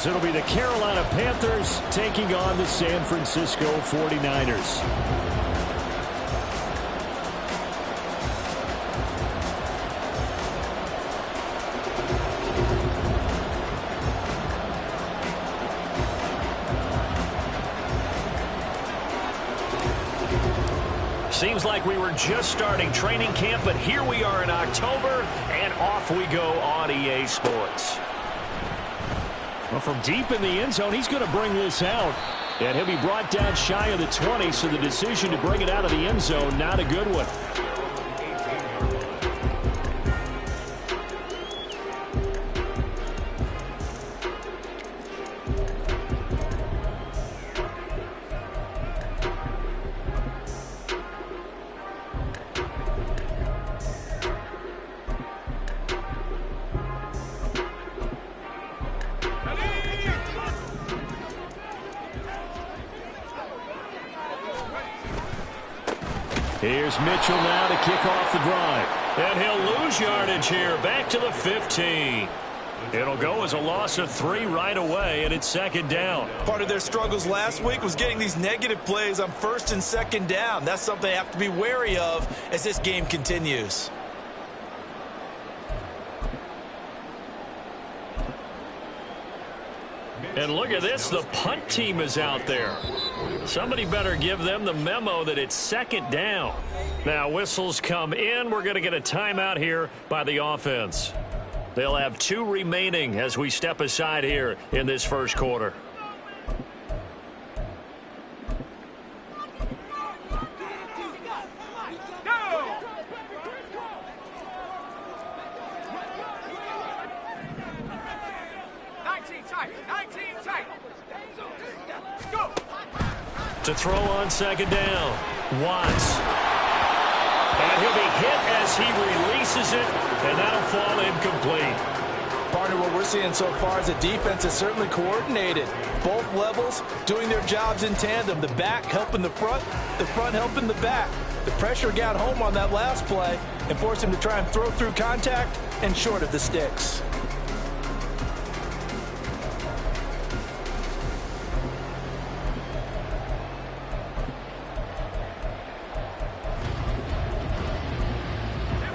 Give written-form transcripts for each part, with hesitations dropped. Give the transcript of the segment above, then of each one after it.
It'll be the Carolina Panthers taking on the San Francisco 49ers. Seems like we were just starting training camp, but here we are in October, and off we go on EA Sports. Well, from deep in the end zone, he's going to bring this out. And he'll be brought down shy of the 20, so the decision to bring it out of the end zone, not a good one. Here's Mitchell now to kick off the drive. And he'll lose yardage here, back to the 15. It'll go as a loss of 3 right away, and it's second down. Part of their struggles last week was getting these negative plays on first and second down. That's something they have to be wary of as this game continues. And look at this, the punt team is out there. Somebody better give them the memo that it's second down. Now whistles come in. We're going to get a timeout here by the offense. They'll have 2 remaining as we step aside here in this first quarter. To throw on second down, Watts. And he'll be hit as he releases it, and that'll fall incomplete. Partner, what we're seeing so far is the defense is certainly coordinated. Both levels doing their jobs in tandem. The back helping the front helping the back. The pressure got home on that last play and forced him to try and throw through contact and short of the sticks.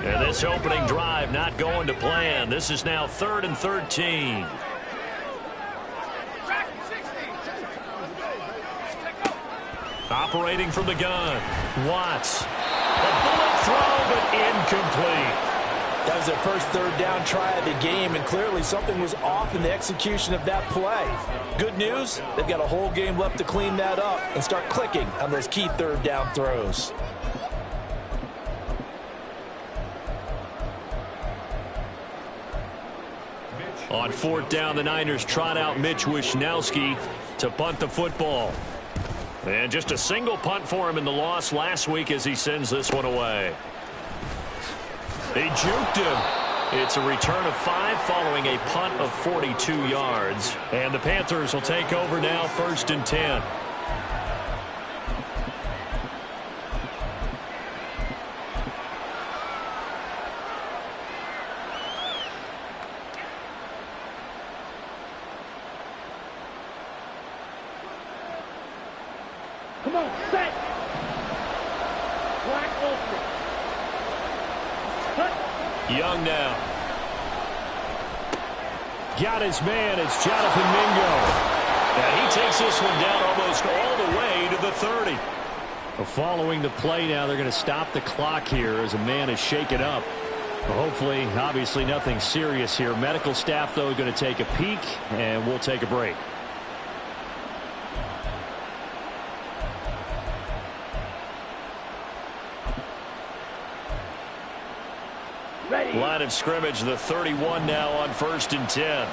And this opening drive not going to plan. This is now 3rd and 13. Operating from the gun, Watts. A bullet throw, but incomplete. That was their first 3rd down try of the game, and clearly something was off in the execution of that play. Good news, they've got a whole game left to clean that up and start clicking on those key 3rd down throws. On 4th down, the Niners trot out Mitch Wishnowski to punt the football. And just a single punt for him in the loss last week as he sends this one away. They juked him. It's a return of 5 following a punt of 42 yards. And the Panthers will take over now, 1st and 10. Come on, set. Black ultra. Cut. Young now. Got his man. It's Jonathan Mingo. And he takes this one down almost all the way to the 30. Well, following the play now, they're going to stop the clock here as a man is shaken up. Well, hopefully, obviously nothing serious here. Medical staff, though, going to take a peek, and we'll take a break. Ready. Line of scrimmage, the 31 now on 1st and 10.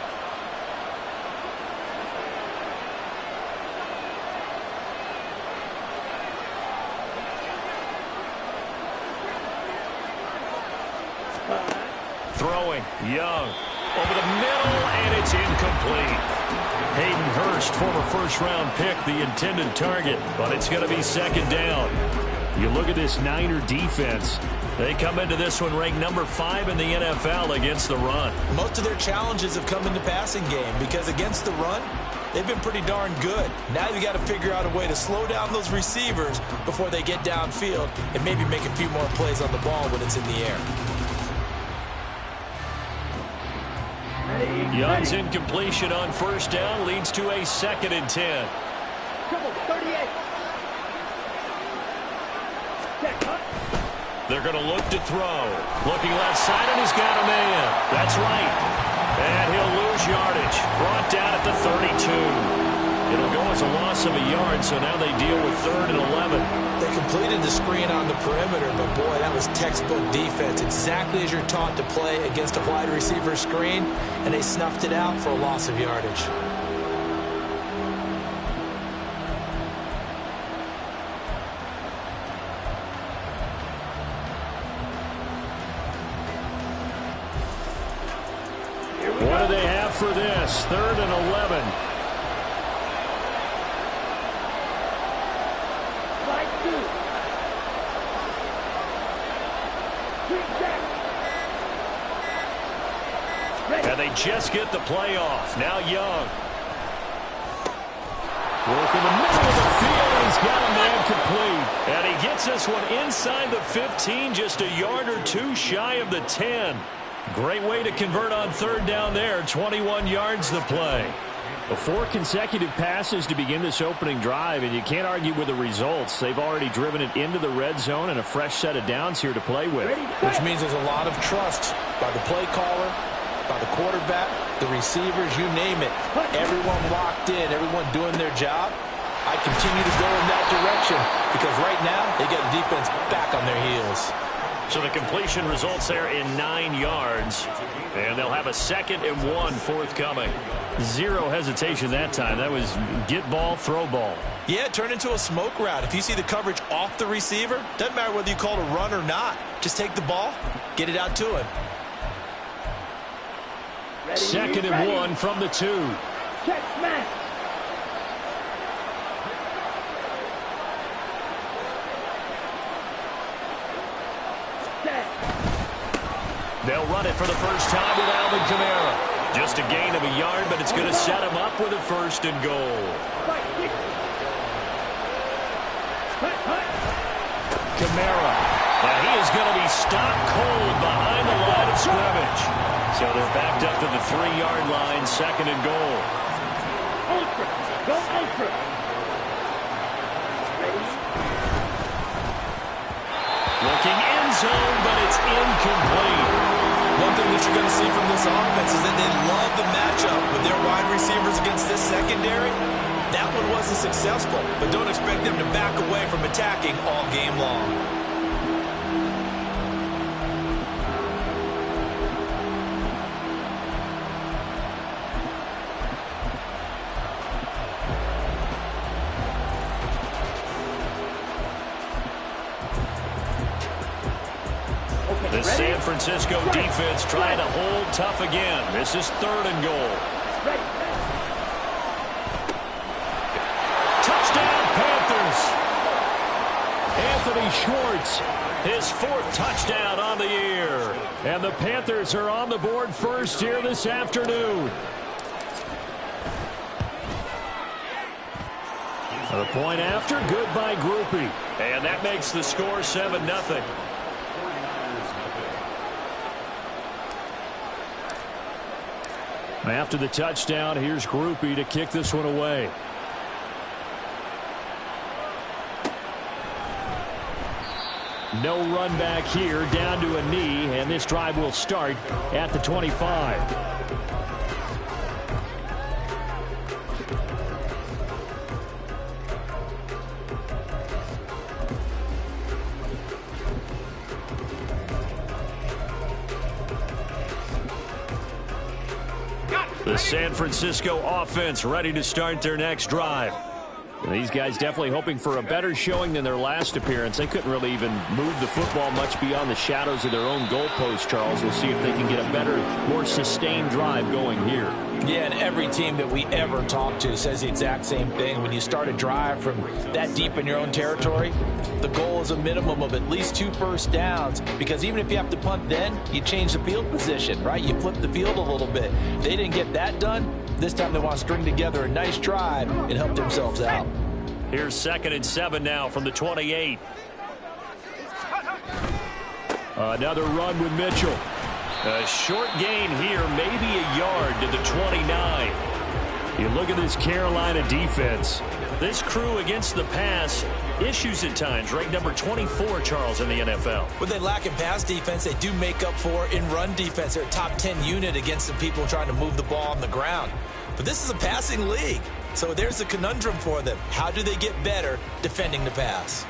Throwing, Young, over the middle, and it's incomplete. Hayden Hurst, former first-round pick, the intended target, but it's going to be second down. You look at this Niner defense. They come into this one ranked number 5 in the NFL against the run. Most of their challenges have come in the passing game because against the run, they've been pretty darn good. Now you got to figure out a way to slow down those receivers before they get downfield and maybe make a few more plays on the ball when it's in the air. Young's incompletion on first down leads to a 2nd and 10. Trouble, 38. Check, huh? They're going to look to throw. Looking left side, and he's got a man. That's right. And he'll lose yardage. Brought down at the 32. It'll go as a loss of a yard, so now they deal with 3rd and 11. They completed the screen on the perimeter, but boy, that was textbook defense. Exactly as you're taught to play against a wide receiver screen, and they snuffed it out for a loss of yardage. What do they have for this? 3rd and 11. Slide 2. 3 sets. Ready. And they just get the play off. Now Young. Work in the middle of the field. He's got a man complete. And he gets this one inside the 15, just a yard or 2 shy of the 10. Great way to convert on 3rd down there. 21 yards the play. 4 consecutive passes to begin this opening drive, and you can't argue with the results. They've already driven it into the red zone and a fresh set of downs here to play with. Which means there's a lot of trust by the play caller, by the quarterback, the receivers, you name it. Everyone locked in, everyone doing their job. I continue to go in that direction because right now they get the defense back on their heels. So the completion results there in 9 yards. And they'll have a 2nd and 1 forthcoming. 0 hesitation that time. That was get ball, throw ball. Yeah, it turned into a smoke route. If you see the coverage off the receiver, doesn't matter whether you call it a run or not. Just take the ball, get it out to him. Ready, 2nd and ready. 1 from the 2. Check, smash. Set. They'll run it for the first time with Alvin Kamara. Just a gain of a yard, but it's going to set him up with a 1st and goal. Slide 6. Hut, hut. Kamara. And he is going to be stopped cold behind the line of scrimmage. So they're backed up to the 3-yard line, 2nd and goal. Ultra. Go ultra. Ready. Looking end zone, but it's incomplete. One thing that you're going to see from this offense is that they love the matchup with their wide receivers against this secondary. That one wasn't successful, but don't expect them to back away from attacking all game long. The San Francisco defense trying to hold tough again. This is 3rd and goal. Ready. Touchdown, Panthers. Anthony Schwartz, his 4th touchdown on the year. And the Panthers are on the board first here this afternoon. The point after, good by Groupie. And that makes the score 7-0. After the touchdown, here's Groupie to kick this one away. No run back here, down to a knee, and this drive will start at the 25. The San Francisco offense ready to start their next drive. And these guys definitely hoping for a better showing than their last appearance. They couldn't really even move the football much beyond the shadows of their own goalpost, Charles. We'll see if they can get a better, more sustained drive going here. Yeah, and every team that we ever talk to says the exact same thing. When you start a drive from that deep in your own territory, the goal is a minimum of at least 2 first downs, because even if you have to punt then, you change the field position, right? You flip the field a little bit. They didn't get that done. This time they want to string together a nice drive and help themselves out. Here's 2nd and 7 now from the 28. Another run with Mitchell. A short gain here, maybe a yard to the 29. You look at this Carolina defense. This crew against the pass, issues at times. Ranked number 24, Charles, in the NFL. What they lack in pass defense, they do make up for in run defense. They're a top 10 unit against the people trying to move the ball on the ground. But this is a passing league, so there's a conundrum for them. How do they get better defending the pass?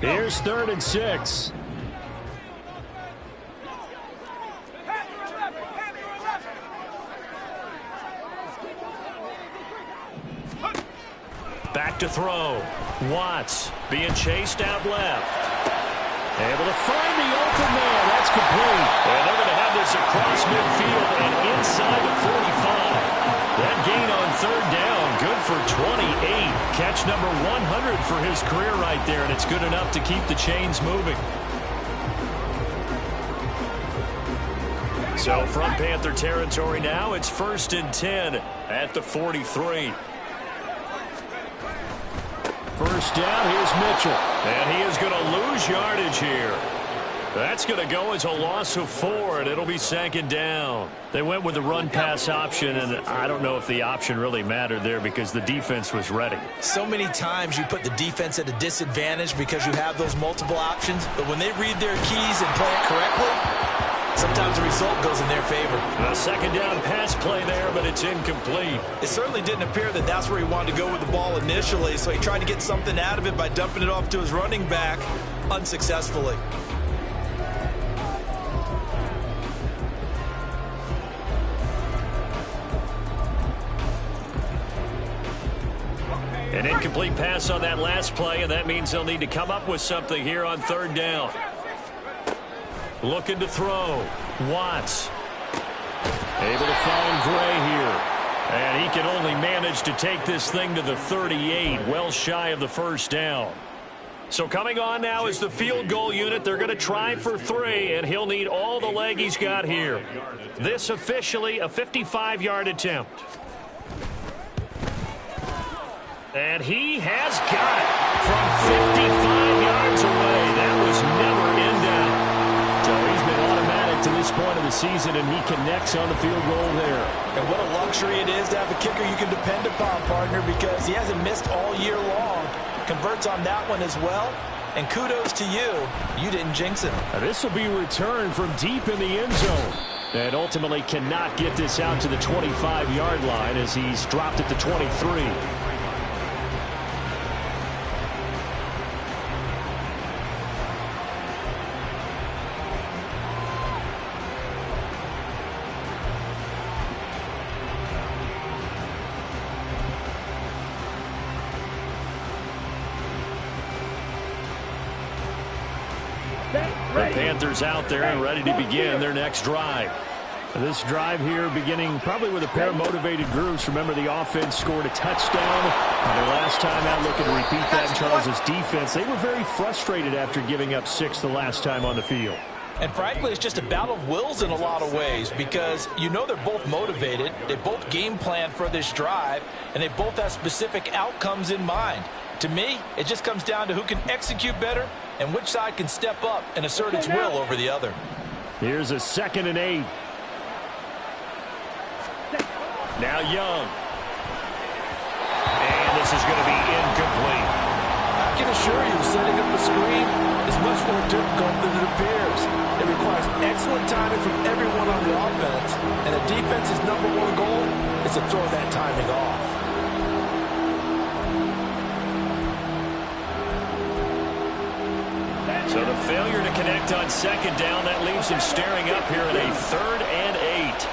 Here's 3rd and 6. Back to throw. Watts being chased out left. Able to find the open man. That's complete. And they're going to have this across midfield and inside the 45. That gain on 3rd down, good for 28. Catch number 100 for his career right there, and it's good enough to keep the chains moving. So from Panther territory now, it's 1st and 10 at the 43. First down, here's Mitchell. And he is going to lose yardage here. That's going to go as a loss of 4, and it'll be 2nd down. They went with the run-pass option, and I don't know if the option really mattered there because the defense was ready. So many times you put the defense at a disadvantage because you have those multiple options, but when they read their keys and play it correctly, sometimes the result goes in their favor. A 2nd down pass play there, but it's incomplete. It certainly didn't appear that that's where he wanted to go with the ball initially, so he tried to get something out of it by dumping it off to his running back unsuccessfully. An incomplete pass on that last play, and that means they'll need to come up with something here on 3rd down. Looking to throw. Watts. Able to find Gray here. And he can only manage to take this thing to the 38, well shy of the 1st down. So coming on now is the field goal unit. They're going to try for 3, and he'll need all the leg he's got here. This officially a 55-yard attempt. And he has got it from 55 yards away. That was never in doubt. So he's been automatic to this point of the season, and he connects on the field goal there. And what a luxury it is to have a kicker you can depend upon, partner, because he hasn't missed all year long. Converts on that one as well. And kudos to you. You didn't jinx it. This will be returned from deep in the end zone. And ultimately cannot get this out to the 25-yard line as he's dropped it to 23. The Panthers out there and ready to begin their next drive. This drive here beginning probably with a pair of motivated groups. Remember, the offense scored a touchdown. Their last time out, looking to repeat that in Charles' defense. They were very frustrated after giving up 6 the last time on the field. And frankly, it's just a battle of wills in a lot of ways, because you know they're both motivated. They both game plan for this drive, and they both have specific outcomes in mind. To me, it just comes down to who can execute better and which side can step up and assert its will over the other. Here's a 2nd and 8. Now Young. And this is going to be incomplete. I can assure you, setting up a screen is much more difficult than it appears. It requires excellent timing from everyone on the offense, and a defense's #1 goal is to throw that timing off. So the failure to connect on 2nd down, that leaves him staring up here at a 3rd and 8.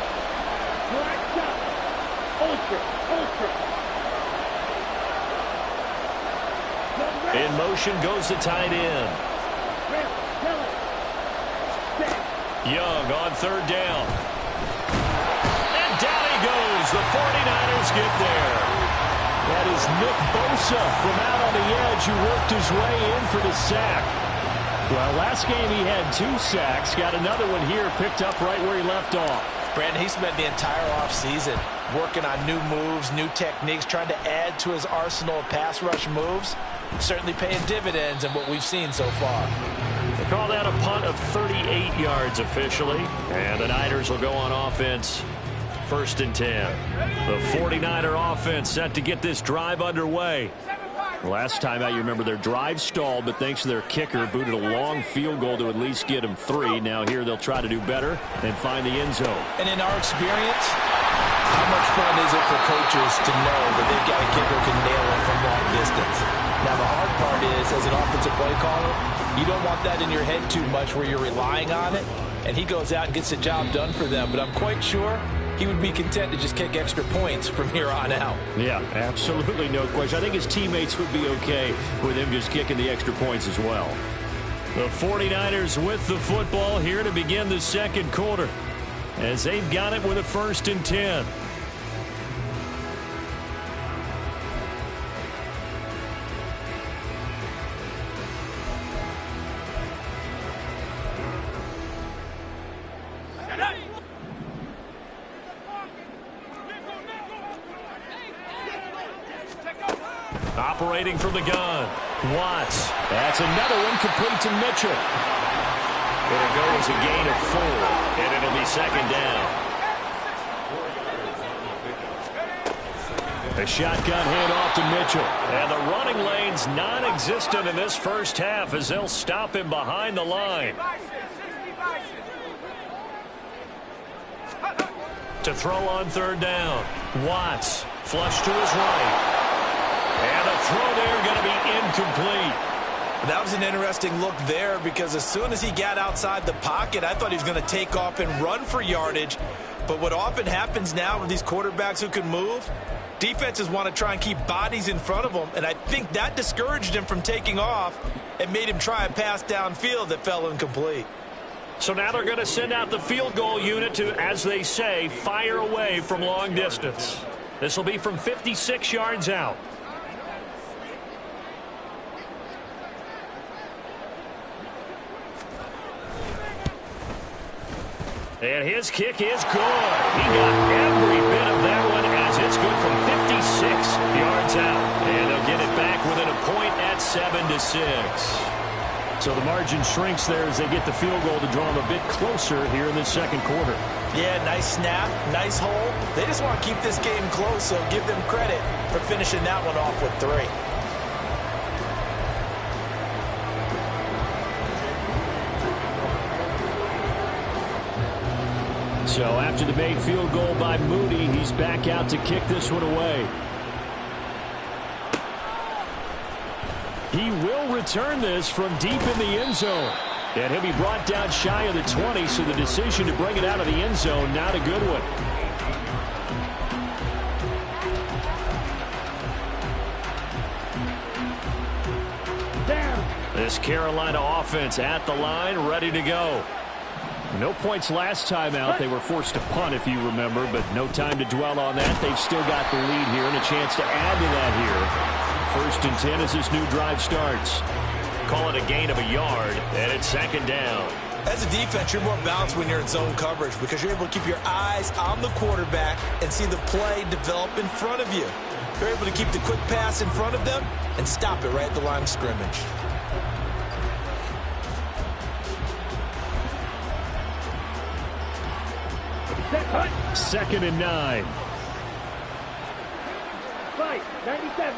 In motion goes the tight end. Young on third down. And down he goes. The 49ers get there. That is Nick Bosa from out on the edge who worked his way in for the sack. Well, last game he had 2 sacks. Got another one here, picked up right where he left off. Brandon, he spent the entire offseason working on new moves, new techniques, trying to add to his arsenal of pass rush moves. Certainly paying dividends in what we've seen so far. They call that a punt of 38 yards officially. And the Niners will go on offense. 1st and 10. The 49er offense set to get this drive underway. Last time out, you remember their drive stalled, but thanks to their kicker, booted a long field goal to at least get them 3. Now here they'll try to do better and find the end zone. And in our experience, how much fun is it for coaches to know that they've got a kicker who can nail it from long distance? Now the hard part is, as an offensive play caller, you don't want that in your head too much where you're relying on it, and he goes out and gets the job done for them. But I'm quite sure he would be content to just kick extra points from here on out. Yeah, absolutely no question. I think his teammates would be okay with him just kicking the extra points as well. The 49ers with the football here to begin the second quarter, as they've got it with a 1st and 10. Operating from the gun, Watts. That's another one complete to Mitchell. It'll go as a gain of 4, and it'll be 2nd down. A shotgun handoff to Mitchell. And the running lane's non-existent in this first half as they'll stop him behind the line. To throw on 3rd down, Watts flush to his right. And a throw there going to be incomplete. That was an interesting look there because as soon as he got outside the pocket, I thought he was going to take off and run for yardage. But what often happens now with these quarterbacks who can move, defenses want to try and keep bodies in front of them, and I think that discouraged him from taking off and made him try a pass downfield that fell incomplete. So now they're going to send out the field goal unit to, as they say, fire away from long distance. This will be from 56 yards out. And his kick is good. He got every bit of that one as it's good from 56 yards out. And they'll get it back within a point at 7-6. So the margin shrinks there as they get the field goal to draw them a bit closer here in the second quarter. Yeah, nice snap, nice hole. They just want to keep this game close, so give them credit for finishing that one off with 3. So after the made field goal by Moody, he's back out to kick this one away. He will return this from deep in the end zone. And he'll be brought down shy of the 20, so the decision to bring it out of the end zone, not a good one. This Carolina offense at the line, ready to go. No points last time out. They were forced to punt, if you remember, but no time to dwell on that. They've still got the lead here and a chance to add to that here. 1st and 10 as this new drive starts. Call it a gain of a yard, and it's 2nd down. As a defense, you're more balanced when you're in zone coverage because you're able to keep your eyes on the quarterback and see the play develop in front of you. You're able to keep the quick pass in front of them and stop it right at the line of scrimmage. Cut. 2nd and 9. Right, 97.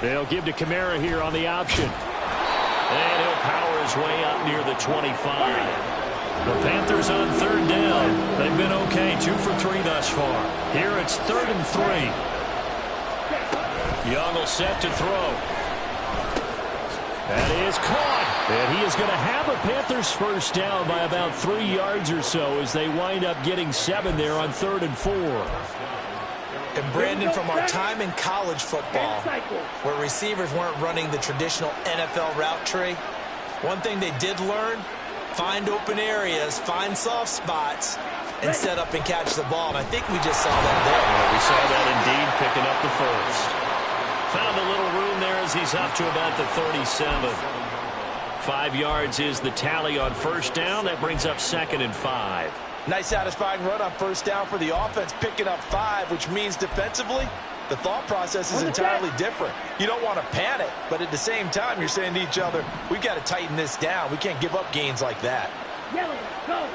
They'll give to Kamara here on the option. And he'll power his way up near the 25. The Panthers on 3rd down. They've been okay, 2 for 3 thus far. Here it's 3rd and 3. Young will set to throw. That is caught. And he is going to have a Panthers first down by about 3 yards or so as they wind up getting 7 there on 3rd and 4. And Brandon, from our time in college football, where receivers weren't running the traditional NFL route tree, one thing they did learn, find open areas, find soft spots, and set up and catch the ball. And I think we just saw that there. We saw that indeed, picking up the first. Found a little room there as he's up to about the 37. 5 yards is the tally on first down. That brings up 2nd and 5. Nice satisfying run on first down for the offense, picking up 5, which means defensively, the thought process is entirely different. You don't want to panic, but at the same time, you're saying to each other, we've got to tighten this down. We can't give up gains like that. Yellow, go.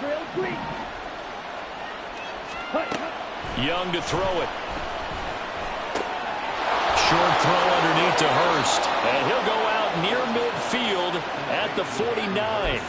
Drill green. Young to throw it. Short throw underneath to Hurst. And he'll go out near midfield at the 49.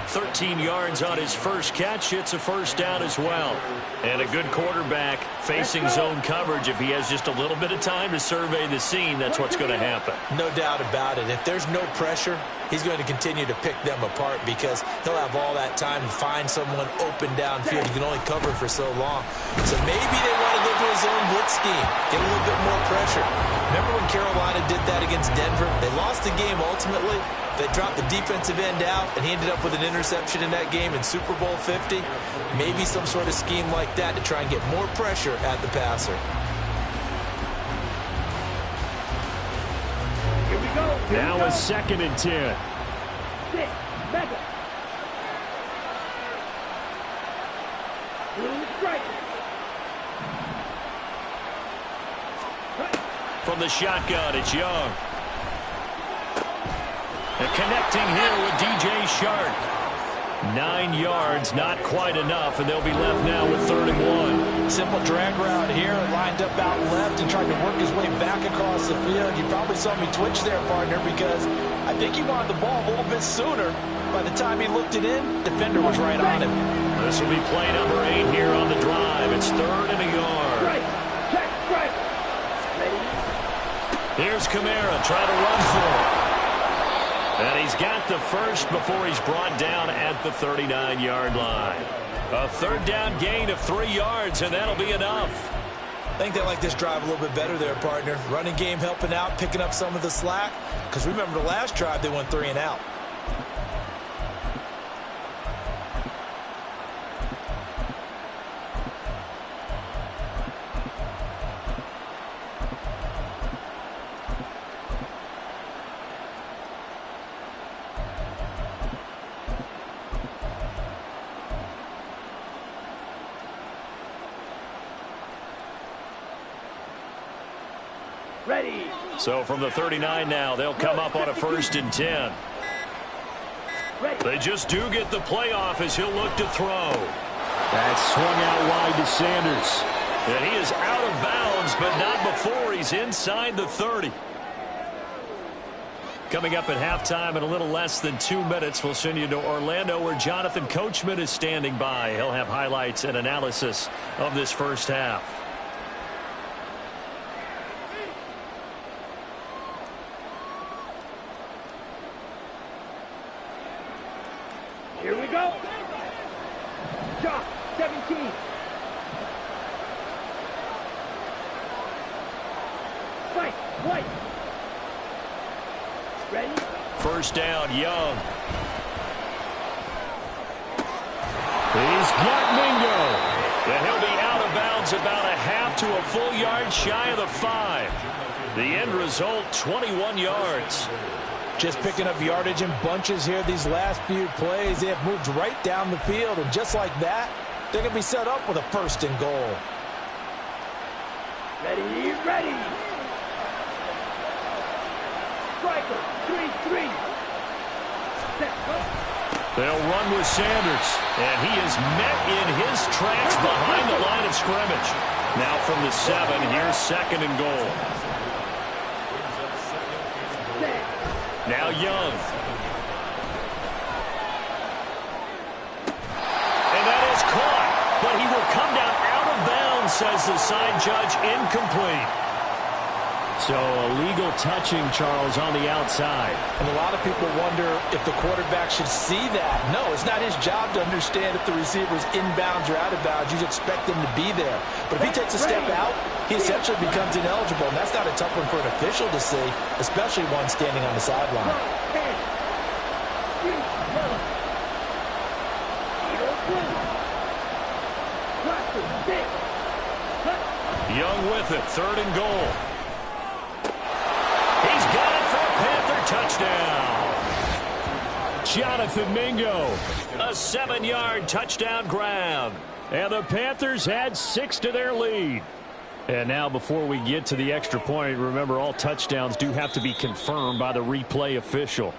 13 yards on his first catch. It's a first down as well. And a good quarterback facing zone coverage. If he has just a little bit of time to survey the scene, that's what's going to happen. No doubt about it. If there's no pressure, he's going to continue to pick them apart because he'll have all that time to find someone open downfield. You can only cover for so long. So maybe they want to go to a zone blitz scheme, get a little bit more pressure. Remember when Carolina did that against Denver? They lost the game ultimately. They dropped the defensive end out, and he ended up with an interception in that game in Super Bowl 50. Maybe some sort of scheme like that to try and get more pressure at the passer. Here we go. Now a 2nd and 10. 6, mega. Blue striker. From the shotgun, it's Young. And connecting here with DJ Shark. 9 yards, not quite enough, and they'll be left now with 3rd and 1. Simple drag route here, lined up out left and tried to work his way back across the field. You probably saw me twitch there, partner, because I think he wanted the ball a little bit sooner. By the time he looked it in, defender was right on him. This will be play number 8 here on the drive. It's 3rd and a yard. Strike. Check. Strike. Ready. Here's Kamara trying to run for it. And he's got the first before he's brought down at the 39-yard line. A 3rd down gain of 3 yards, and that'll be enough. I think they like this drive a little bit better there, partner. Running game helping out, picking up some of the slack. Because remember the last drive, they went 3 and out. Ready. So from the 39 now, they'll come up on a 1st and 10. Ready. They just do get the playoff as he'll look to throw. That swung out wide to Sanders. And he is out of bounds, but not before he's inside the 30. Coming up at halftime in a little less than 2 minutes, we'll send you to Orlando where Jonathan Coachman is standing by. He'll have highlights and analysis of this first half. Here we go. Shot. 17. Fight. White. Ready. First down, Young. He's got Mingo. And he'll be out of bounds about a half to a full yard shy of the 5. The end result, 21 yards. Just picking up yardage in bunches here these last few plays. They have moved right down the field, and just like that, they're going to be set up with a 1st and goal. Ready. Ready. Striker. 3-3. Set. They'll run with Sanders, and he is met in his tracks behind the line of scrimmage. Now from the 7, here's 2nd and goal. Now Young. And that is caught, but he will come down out of bounds, says the side judge, incomplete. So a legal touching, Charles, on the outside. And a lot of people wonder if the quarterback should see that. No, it's not his job to understand if the receiver's inbounds or out of bounds. You expect him to be there. But if he takes a step out, he essentially becomes ineligible. And that's not a tough one for an official to see, especially one standing on the sideline. Young with it, 3rd and goal. He's got it for a Panther touchdown. Jonathan Mingo. A 7-yard touchdown grab. And the Panthers add 6 to their lead. And now before we get to the extra point, remember all touchdowns do have to be confirmed by the replay official.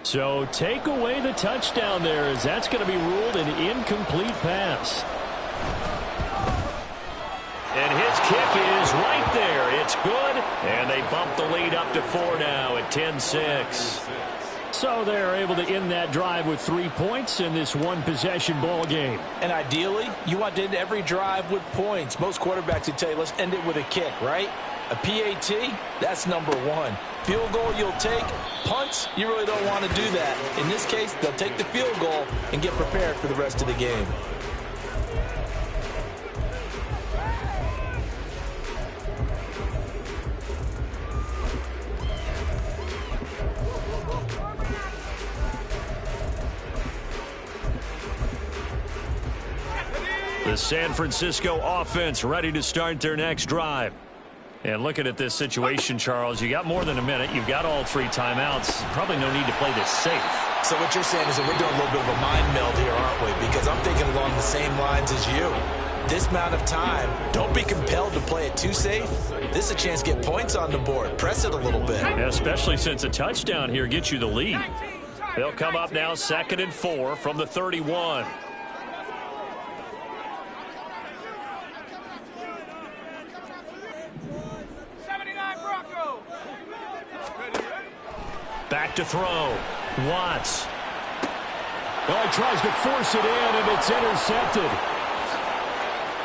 So take away the touchdown there, as that's going to be ruled an incomplete pass. And his kick is right there. It's good. And they bump the lead up to 4 now at 10-6. So they're able to end that drive with 3 points in this one-possession ball game. And ideally, you want to end every drive with points. Most quarterbacks would tell you, let's end it with a kick, right? A PAT, that's number 1. Field goal you'll take. Punts, you really don't want to do that. In this case, they'll take the field goal and get prepared for the rest of the game. The San Francisco offense ready to start their next drive. And looking at this situation, Charles, you got more than a minute. You've got all 3 timeouts. Probably no need to play this safe. So what you're saying is that we're doing a little bit of a mind meld here, aren't we? Because I'm thinking along the same lines as you. This amount of time, don't be compelled to play it too safe. This is a chance to get points on the board. Press it a little bit. Yeah, especially since a touchdown here gets you the lead. They'll come up now 2nd and 4 from the 31. Back to throw. Watts. Well, he tries to force it in, and it's intercepted.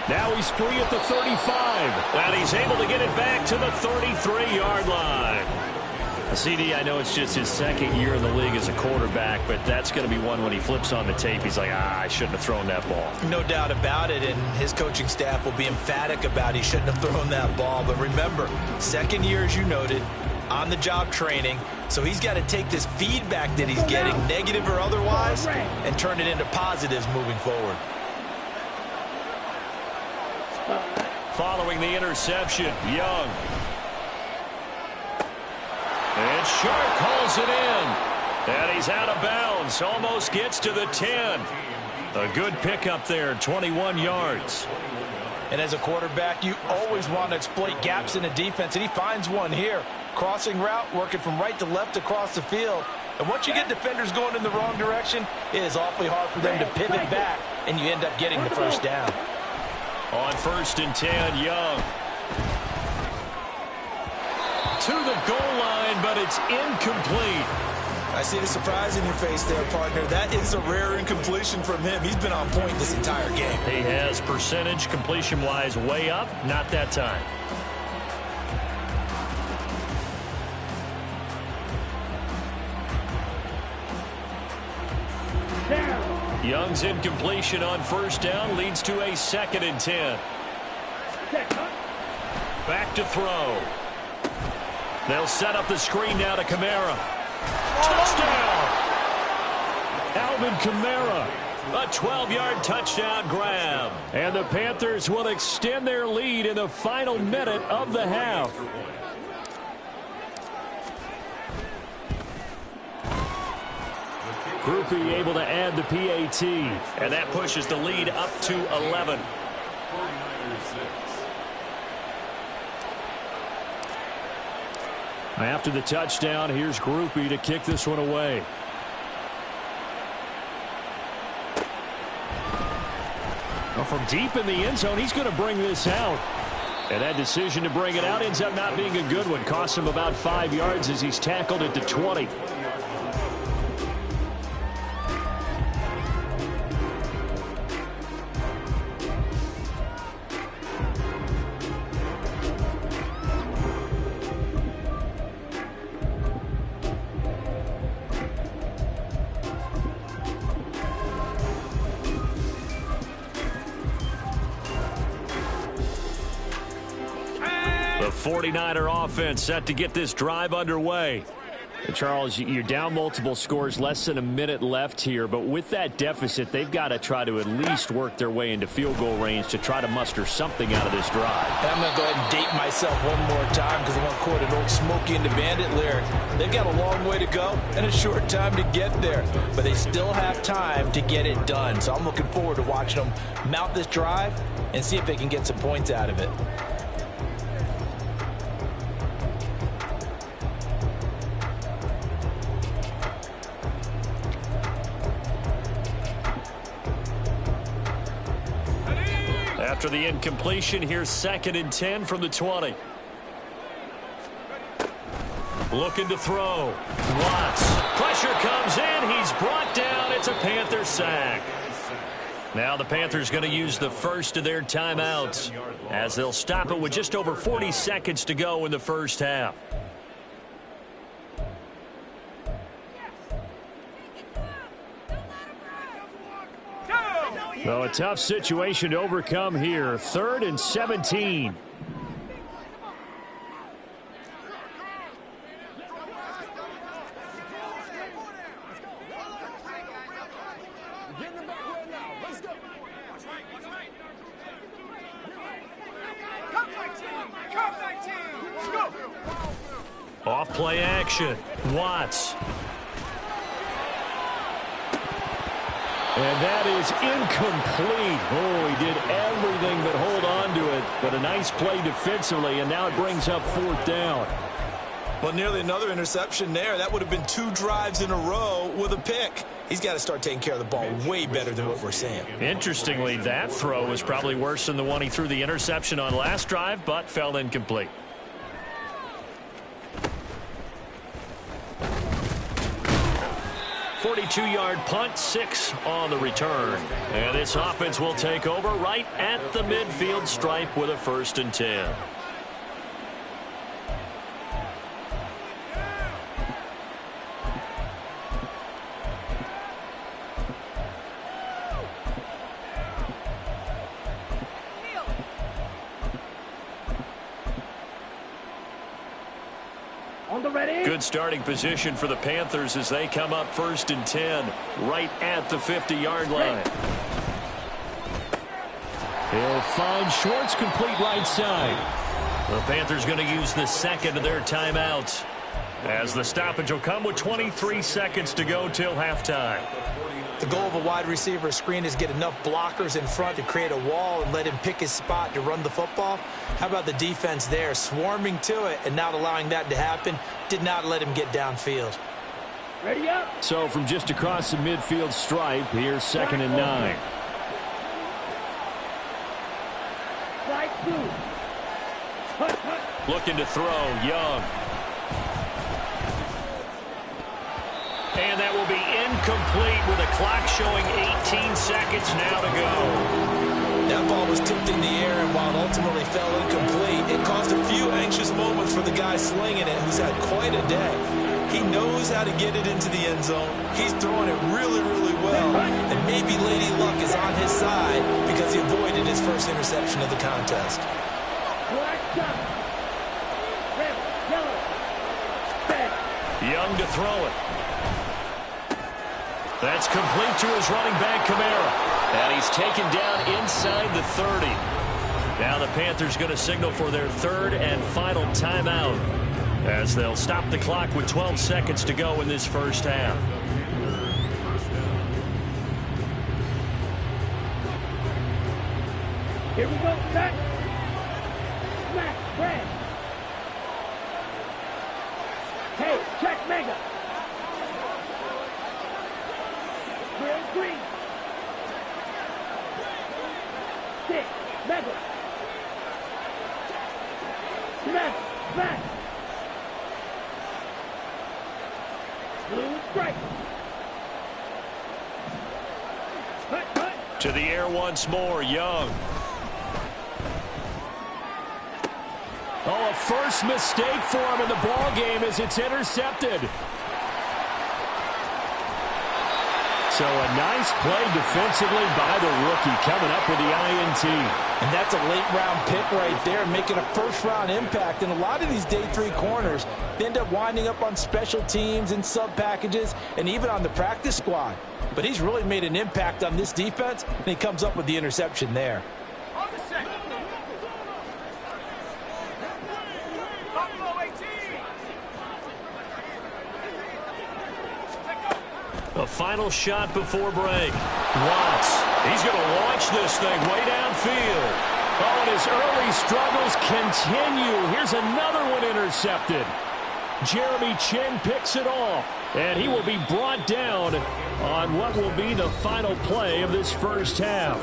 Now he's free at the 35. And he's able to get it back to the 33-yard line. CD, I know it's just his 2nd year in the league as a quarterback, but that's going to be one when he flips on the tape. He's like, I shouldn't have thrown that ball. No doubt about it, and his coaching staff will be emphatic about he shouldn't have thrown that ball. But remember, 2nd year, as you noted, on-the-job training, so he's got to take this feedback that he's getting, negative or otherwise, and turn it into positives moving forward. Following the interception, Young. And Sharp calls it in. And he's out of bounds. Almost gets to the 10. A good pickup there, 21 yards. And as a quarterback, you always want to exploit gaps in a defense, and he finds one here. Crossing route, working from right to left across the field. And once you get defenders going in the wrong direction, it is awfully hard for them to pivot back, and you end up getting the first down. On 1st and 10, Young. To the goal line, but it's incomplete. I see the surprise in your face there, partner. That is a rare incompletion from him. He's been on point this entire game. He has percentage completion-wise way up, not that time. Young's incompletion on 1st down leads to a 2nd and 10. Back to throw. They'll set up the screen now to Kamara. Touchdown! Alvin Kamara. A 12-yard touchdown grab. And the Panthers will extend their lead in the final minute of the half. Groupie able to add the PAT. And that pushes the lead up to 11. After the touchdown, here's Groupie to kick this one away. Well, from deep in the end zone, he's going to bring this out. And that decision to bring it out ends up not being a good one. Costs him about 5 yards as he's tackled at the 20. 49er offense set to get this drive underway. Charles, you're down multiple scores, less than a minute left here, but with that deficit, they've got to try to at least work their way into field goal range to try to muster something out of this drive. And I'm going to go ahead and date myself one more time because I want to quote an old Smokey and the Bandit lyric. They've got a long way to go and a short time to get there, but they still have time to get it done. So I'm looking forward to watching them mount this drive and see if they can get some points out of it. After the incompletion, here's 2nd and 10 from the 20. Looking to throw. Watts. Pressure comes in. He's brought down. It's a Panther sack. Now the Panthers going to use the first of their timeouts as they'll stop it with just over 40 seconds to go in the first half. Well, a tough situation to overcome here. 3rd and 17. Off play action. Watts. And that is incomplete. Oh, he did everything but hold on to it. But a nice play defensively, and now it brings up 4th down. Well, nearly another interception there. That would have been 2 drives in a row with a pick. He's got to start taking care of the ball way better than what we're seeing. Interestingly, that throw was probably worse than the one he threw the interception on last drive, but fell incomplete. .42-yard punt, 6 on the return. And this offense will take over right at the midfield stripe with a 1st and 10. Good starting position for the Panthers as they come up 1st and 10 right at the 50-yard line. He'll find Schwartz complete right side. The Panthers going to use the 2nd of their timeouts as the stoppage will come with 23 seconds to go till halftime. The goal of a wide receiver screen is get enough blockers in front to create a wall and let him pick his spot to run the football. How about the defense there, swarming to it and not allowing that to happen? Did not let him get downfield. Ready up. So from just across the midfield stripe, here's 2nd and 9. Slide 2. Hut, hut. Looking to throw, Young. And that will be incomplete with the clock showing 18 seconds now to go. That ball was tipped in the air, and while it ultimately fell incomplete, it caused a few anxious moments for the guy slinging it, who's had quite a day. He knows how to get it into the end zone. He's throwing it really, really well, and maybe Lady Luck is on his side because he avoided his first interception of the contest. Black shot. Red, yellow. Red. Young to throw it. That's complete to his running back, Kamara. And he's taken down inside the 30. Now the Panthers going to signal for their 3rd and final timeout as they'll stop the clock with 12 seconds to go in this first half. Here we go, set. Smack, red. Hey, check mega. Green. 6, mega. 7, smack. Blue strike. Hut, hut. To the air once more, Young. Oh, a first mistake for him in the ball game as it's intercepted. So a nice play defensively by the rookie coming up with the INT. And that's a late-round pick right there, making a first-round impact. And a lot of these day 3 corners end up winding up on special teams and sub-packages and even on the practice squad. But he's really made an impact on this defense, and he comes up with the interception there. A final shot before break. Watts. He's going to launch this thing way downfield. Oh, and his early struggles continue. Here's another one intercepted. Jeremy Chin picks it off, and he will be brought down on what will be the final play of this first half.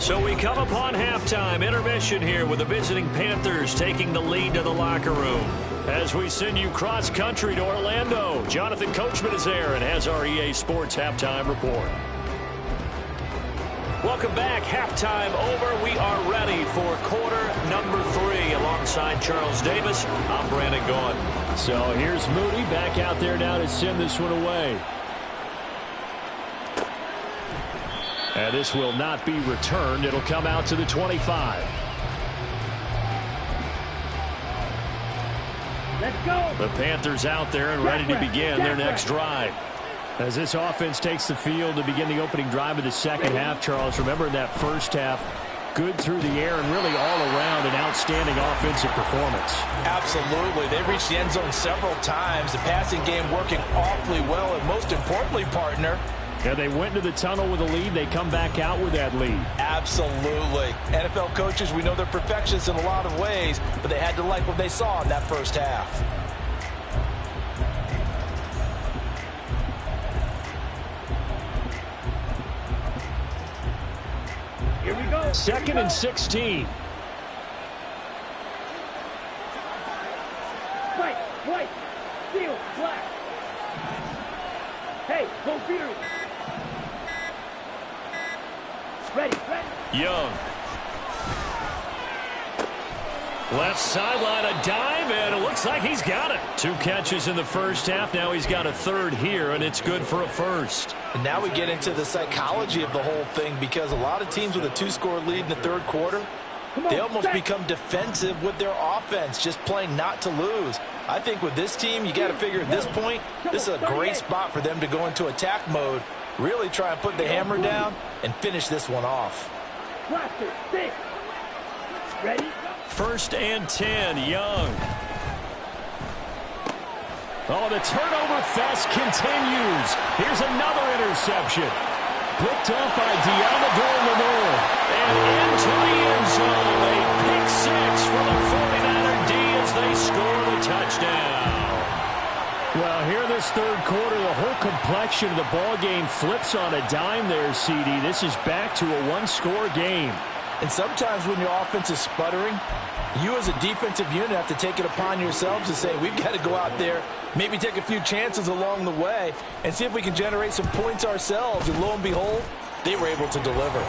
So we come upon halftime intermission here with the visiting Panthers taking the lead to the locker room. As we send you cross-country to Orlando, Jonathan Coachman is there and has our EA Sports halftime report. Welcome back. Halftime over. We are ready for quarter number 3 alongside Charles Davis. I'm Brandon Gaughan. So here's Moody back out there now to send this one away. And this will not be returned. It'll come out to the 25. Let's go. The Panthers out there and ready to begin their next drive. As this offense takes the field to begin the opening drive of the second half, Charles, remember in that first half, good through the air and really all around an outstanding offensive performance. Absolutely. They reached the end zone several times. The passing game working awfully well, and most importantly, partner, yeah, they went to the tunnel with a lead. They come back out with that lead. absolutely. NFL coaches, we know they're perfectionists in a lot of ways, but they had to like what they saw in that first half. Here we go. Second and 16. White, steel, black. Hey, go Fury. Ready. Young. Left sideline, a dive, and it looks like he's got it. 2 catches in the first half. Now he's got a third here, and it's good for a first. And now we get into the psychology of the whole thing, because a lot of teams with a 2-score lead in the third quarter, they almost become defensive with their offense, just playing not to lose. I think with this team, you got to figure at this point, this is a great spot for them to go into attack mode, really try and put the hammer down and finish this one off. Blaster, 6. Ready? First and 10, Young. Oh, the turnover fest continues. Here's another interception. Picked up by Diamador Lenore. And into the end zone. A pick 6 for the 49er D as they score the touchdown. Well, here this third quarter, the whole complexion of the ball game flips on a dime there, CD. This is back to a 1-score game. And sometimes when your offense is sputtering, you as a defensive unit have to take it upon yourselves to say, we've got to go out there, maybe take a few chances along the way, and see if we can generate some points ourselves. And lo and behold, they were able to deliver.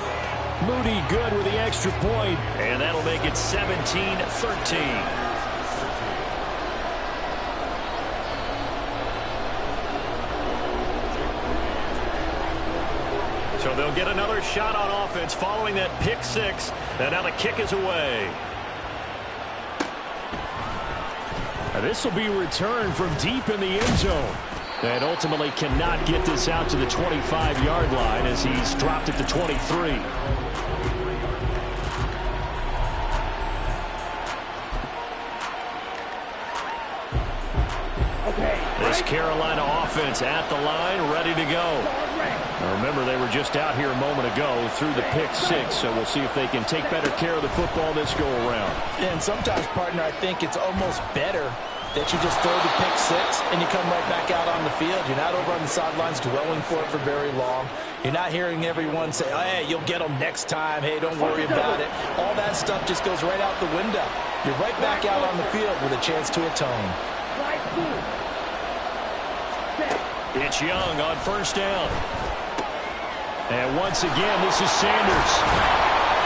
Moody good with the extra point. And that'll make it 17-13. So they'll get another shot on offense following that pick 6. And now the kick is away. Now this will be returned from deep in the end zone. And ultimately cannot get this out to the 25-yard line as he's dropped it to 23. This Carolina offense at the line, ready to go. Now remember, they were just out here a moment ago through the pick 6, so we'll see if they can take better care of the football this go around. And sometimes, partner, I think it's almost better that you just throw the pick 6 and you come right back out on the field. You're not over on the sidelines dwelling for it for very long. You're not hearing everyone say, oh, hey, you'll get them next time. Hey, don't worry about it. All that stuff just goes right out the window. You're right back out on the field with a chance to atone. It's Young on first down. And once again, this is Sanders.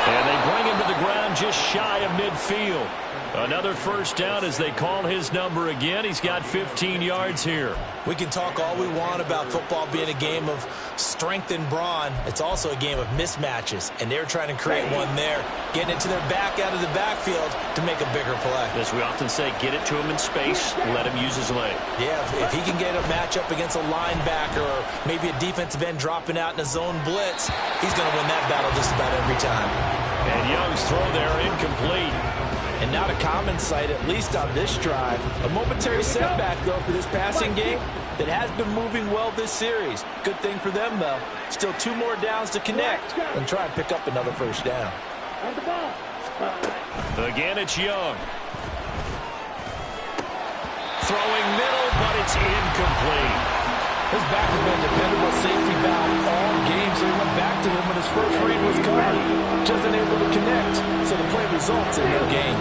And they bring him to the ground just shy of midfield. Another first down as they call his number again. He's got 15 yards here. We can talk all we want about football being a game of strength and brawn. It's also a game of mismatches, and they're trying to create one there, getting it to their back out of the backfield to make a bigger play. As we often say, get it to him in space, let him use his leg. Yeah, if he can get a matchup against a linebacker or maybe a defensive end dropping out in a zone blitz, he's going to win that battle just about every time. And Young's throw there incomplete. And not a common sight, at least on this drive. A momentary setback, though, for this passing game that has been moving well this series. Good thing for them, though. Still 2 more downs to connect and try and pick up another first down. Again, it's Young. Throwing middle, but it's incomplete. His back has been a dependable safety valve all game, so he went back to him when his first read was covered. Just unable to connect, so the play results in no gain.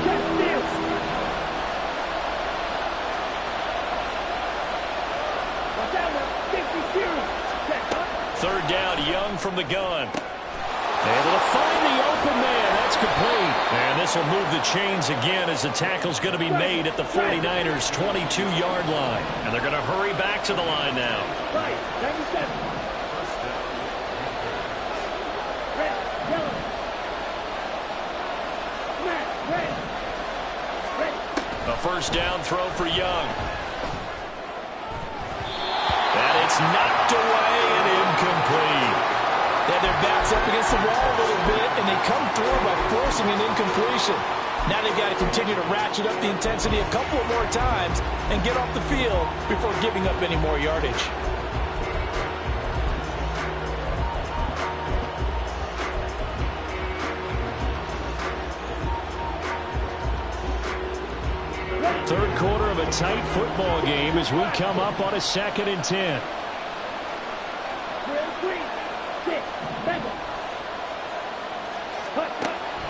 Third down, Young from the gun. Able to find the open man. That's complete. And this will move the chains again as the tackle's going to be made at the 49ers' 22-yard line. And they're going to hurry back to the line now. Right, 97. Red, yellow. Red. A first down throw for Young. And it's knocked away and incomplete. They have their backs up against the wall a little bit, and they come through by forcing an incompletion. Now they've got to continue to ratchet up the intensity a couple of more times and get off the field before giving up any more yardage. Third quarter of a tight football game as we come up on a 2nd and 10.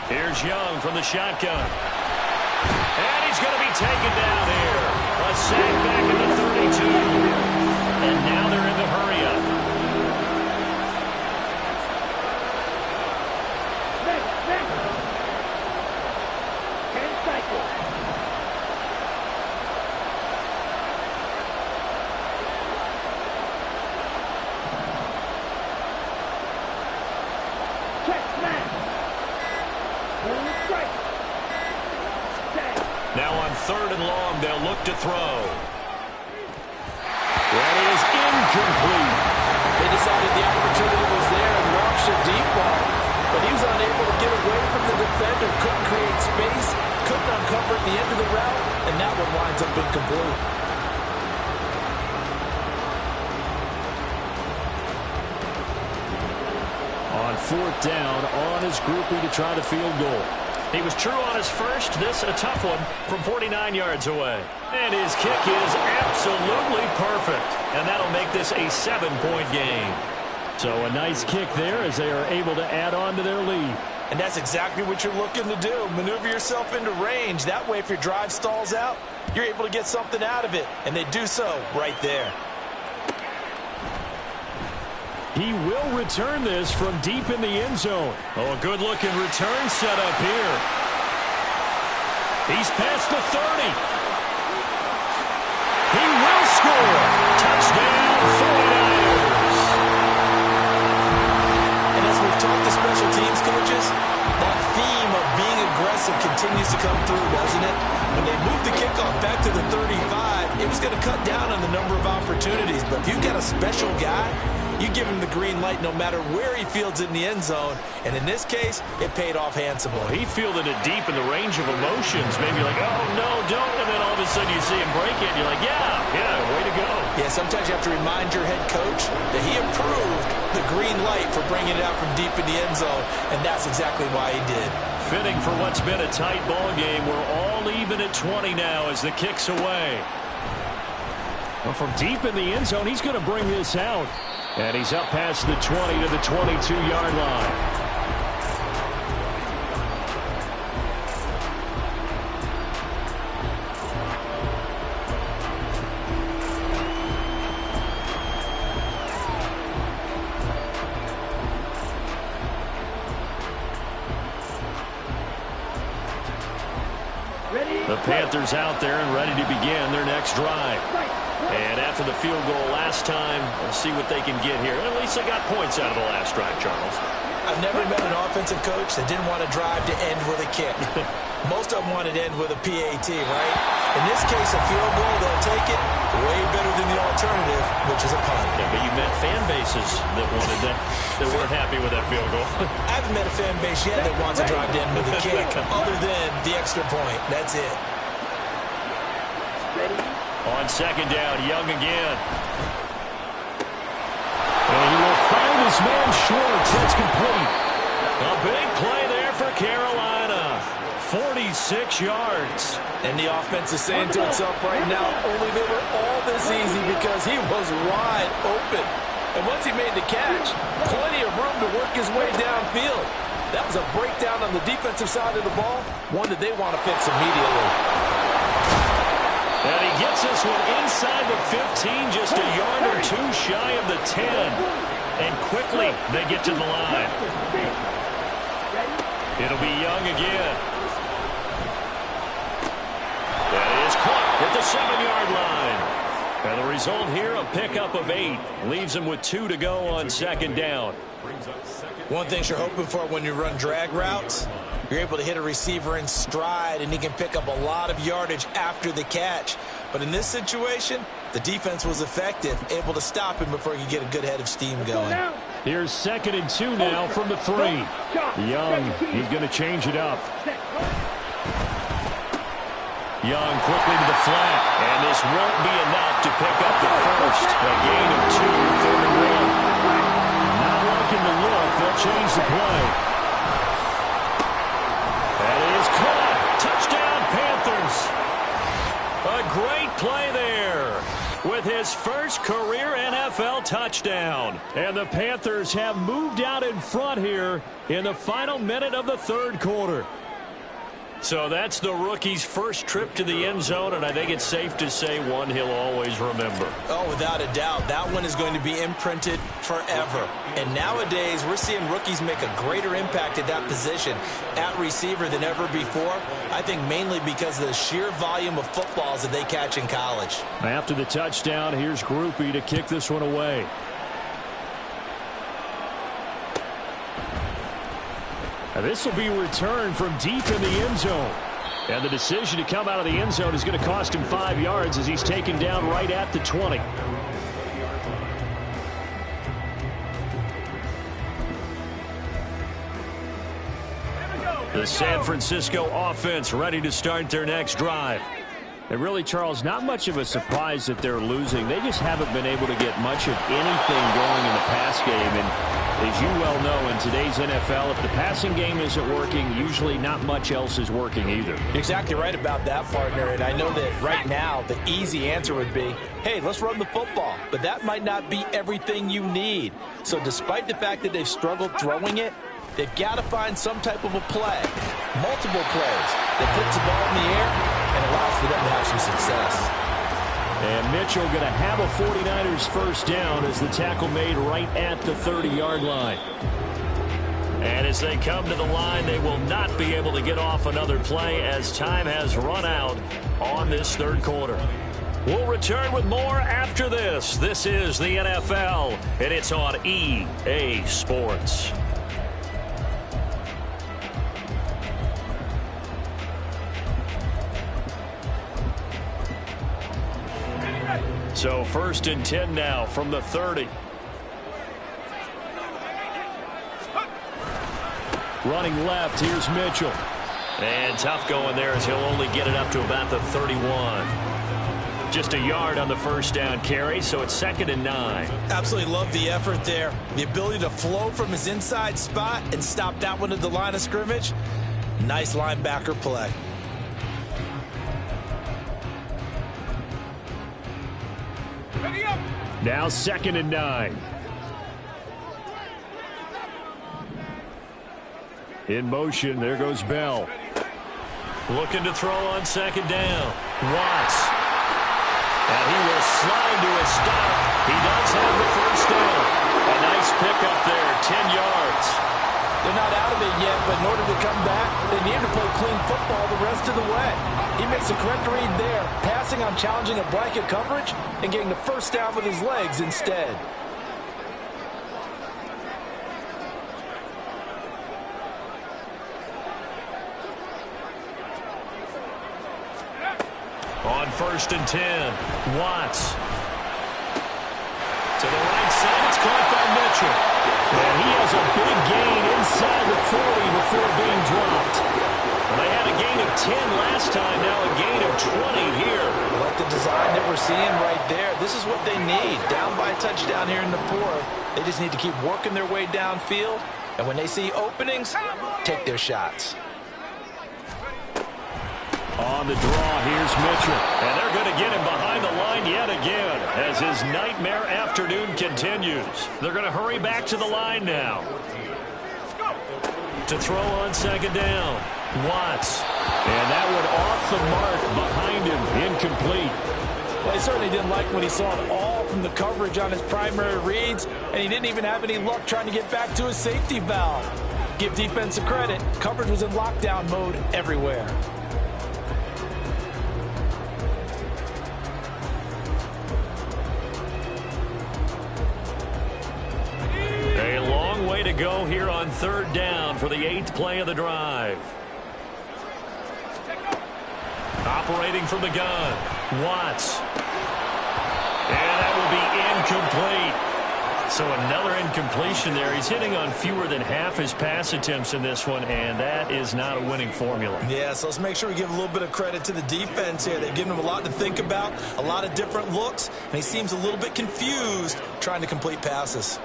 Here's Young from the shotgun. And he's going to be taken down here. A sack back in the 32. And now they're in the hurry-up. Now on 3rd and long, they'll look to throw. That is incomplete. They decided the opportunity was there and launched a deep ball, but he was unable to get away from the defender, couldn't create space, couldn't uncover at the end of the route, and that one winds up incomplete. On 4th down, on his groupie to try the field goal. He was true on his first. This a tough one from 49 yards away. And his kick is absolutely perfect. And that'll make this a 7-point game. So a nice kick there as they are able to add on to their lead. And that's exactly what you're looking to do. Maneuver yourself into range. That way, if your drive stalls out, you're able to get something out of it. And they do so right there. He will return this from deep in the end zone. Oh, a good-looking return set up here. He's past the 30. He will score. Touchdown, 49ers. And as we've talked to special teams coaches, that theme of being aggressive continues to come through, doesn't it? When they moved the kickoff back to the 35, it was going to cut down on the number of opportunities. But if you've got a special guy, you give him the green light no matter where he fields it in the end zone. And in this case, it paid off handsomely. Well, he fielded it deep in the range of emotions. Maybe like, oh, no, don't. And then all of a sudden you see him break it. And you're like, yeah, way to go. Yeah, sometimes you have to remind your head coach that he approved the green light for bringing it out from deep in the end zone. And that's exactly why he did. Fitting for what's been a tight ball game. We're all even at 20 now as the kick's away. Well, from deep in the end zone, he's going to bring this out. And he's up past the 20 to the 22-yard line. The Panthers out there and ready to begin their next drive. And after the field goal last time, we'll see what they can get here. At least they got points out of the last drive, Charles. I've never met an offensive coach that didn't want to drive to end with a kick. Most of them wanted to end with a PAT, right? In this case, a field goal, they'll take it way better than the alternative, which is a punt. Yeah, but you met fan bases that wanted that, that weren't happy with that field goal. I haven't met a fan base yet that wants to drive to end with a kick, other than the extra point. That's it. On second down, Young again. And he will find his man Schwartz. That's complete. A big play there for Carolina. 46 yards. And the offense is saying to itself right now, only they were all this easy because he was wide open. And once he made the catch, plenty of room to work his way downfield. That was a breakdown on the defensive side of the ball, one that they want to fix immediately. And he gets this one inside the 15, just a yard or two shy of the 10. And quickly they get to the line. It'll be Young again. That is caught at the 7-yard line. And the result here, a pickup of 8. Leaves him with 2 to go on second down. One thing you're hoping for when you run drag routes, you're able to hit a receiver in stride, and he can pick up a lot of yardage after the catch. But in this situation, the defense was effective, able to stop him before he could get a good head of steam going. Here's 2nd and 2 now from the 3. Young, he's going to change it up. Young quickly to the flat, and this won't be enough to pick up the first. A gain of 2, 3rd and 1. Not liking the look. They'll change the play. That is caught. Touchdown, Panthers. A great play there with his first career NFL touchdown. And the Panthers have moved out in front here in the final minute of the 3rd quarter. So that's the rookie's first trip to the end zone, and I think it's safe to say one he'll always remember. Oh, without a doubt. That one is going to be imprinted forever. And nowadays, we're seeing rookies make a greater impact at that position at receiver than ever before. I think mainly because of the sheer volume of footballs that they catch in college. After the touchdown, here's Groupie to kick this one away. This will be returned from deep in the end zone. And the decision to come out of the end zone is going to cost him 5 yards as he's taken down right at the 20. The San Francisco offense ready to start their next drive. And really, Charles, not much of a surprise that they're losing. They just haven't been able to get much of anything going in the pass game. And as you well know, in today's NFL, if the passing game isn't working, usually not much else is working either. You're exactly right about that, partner. And I know that right now the easy answer would be, hey, let's run the football. But that might not be everything you need. So despite the fact that they've struggled throwing it, they've got to find some type of a play, multiple plays that puts the ball in the air and allows for them to have some success. And Mitchell going to have a 49ers first down as the tackle made right at the 30-yard line. And as they come to the line, they will not be able to get off another play as time has run out on this 3rd quarter. We'll return with more after this. This is the NFL, and it's on EA Sports. So 1st and 10 now from the 30. Running left, here's Mitchell. And tough going there as he'll only get it up to about the 31. Just a yard on the first down carry, so it's 2nd and 9. Absolutely love the effort there. The ability to flow from his inside spot and stop that one at the line of scrimmage. Nice linebacker play. Now 2nd and 9. In motion, there goes Bell. Looking to throw on 2nd down. Watts. And he will slide to a stop. He does have the first down. A nice pickup there, 10 yards. They're not out of it yet, but in order to come back, they need to play clean football the rest of the way. He makes the correct read there, passing on challenging a blanket coverage and getting the first down with his legs instead. On 1st and 10, Watts. To the right side, it's caught by Mitchell. And he has a big gain inside the 40 before being dropped. Well, they had a gain of 10 last time, now a gain of 20 here. I like the design that we're seeing right there. This is what they need. Down by a touchdown here in the 4th. They just need to keep working their way downfield. And when they see openings, take their shots. On the draw, here's Mitchell. And they're going to get him behind the line yet again as his nightmare afternoon continues. They're going to hurry back to the line now. To throw on 2nd down, Watts. And that one off the mark behind him, incomplete. Well, he certainly didn't like when he saw it all from the coverage on his primary reads, and he didn't even have any luck trying to get back to his safety valve. Give defense a credit. Coverage was in lockdown mode everywhere. A long way to go here on 3rd down for the 8th play of the drive. Operating from the gun, Watts. And that will be incomplete. So another incompletion there. He's hitting on fewer than half his pass attempts in this one, and that is not a winning formula. Yeah, so let's make sure we give a little bit of credit to the defense here. They've given him a lot to think about, a lot of different looks, and he seems a little bit confused trying to complete passes.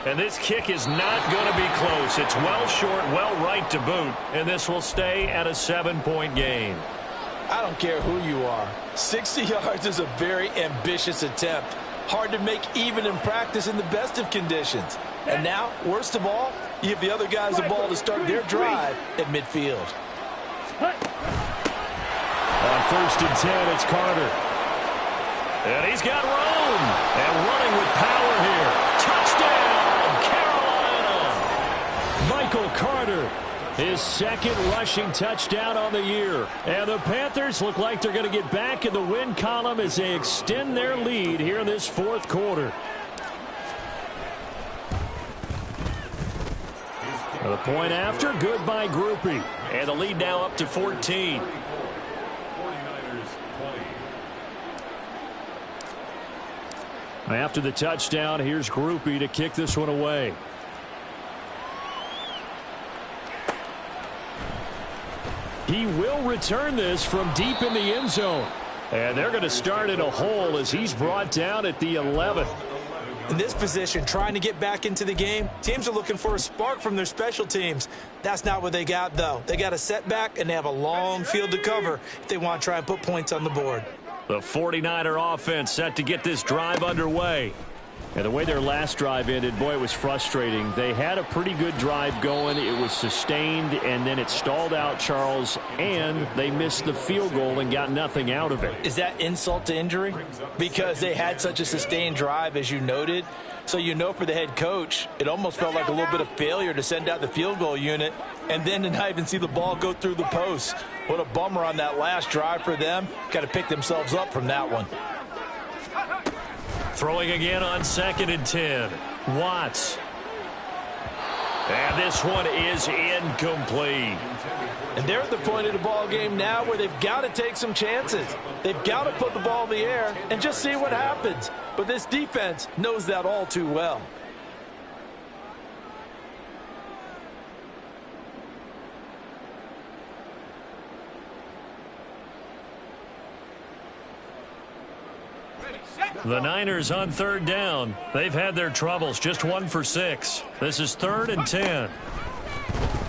And this kick is not going to be close. It's well short, well right to boot. And this will stay at a 7-point game. I don't care who you are. 60 yards is a very ambitious attempt. Hard to make even in practice in the best of conditions. And now, worst of all, you give the other guys the ball to start their drive at midfield. On 1st and 10, it's Carter. And he's got room. And running with power here. Touchdown! Michael Carter, his 2nd rushing touchdown on the year. And the Panthers look like they're going to get back in the win column as they extend their lead here in this 4th quarter. The point after, good by Groupie. And the lead now up to 14. After the touchdown, here's Groupie to kick this one away. He will return this from deep in the end zone. And they're going to start in a hole as he's brought down at the 11. In this position, trying to get back into the game, teams are looking for a spark from their special teams. That's not what they got, though. They got a setback, and they have a long field to cover if they want to try and put points on the board. The 49er offense set to get this drive underway. And the way their last drive ended, boy, it was frustrating. They had a pretty good drive going. It was sustained, and then it stalled out, Charles, and they missed the field goal and got nothing out of it. Is that insult to injury? Because they had such a sustained drive, as you noted. So you know for the head coach, it almost felt like a little bit of failure to send out the field goal unit and then to not even see the ball go through the post. What a bummer on that last drive for them. Got to pick themselves up from that one. Throwing again on 2nd and 10. Watts. And this one is incomplete. And they're at the point of the ball game now where they've got to take some chances. They've got to put the ball in the air and just see what happens. But this defense knows that all too well. The Niners on 3rd down. They've had their troubles, just 1 for 6. This is 3rd and 10.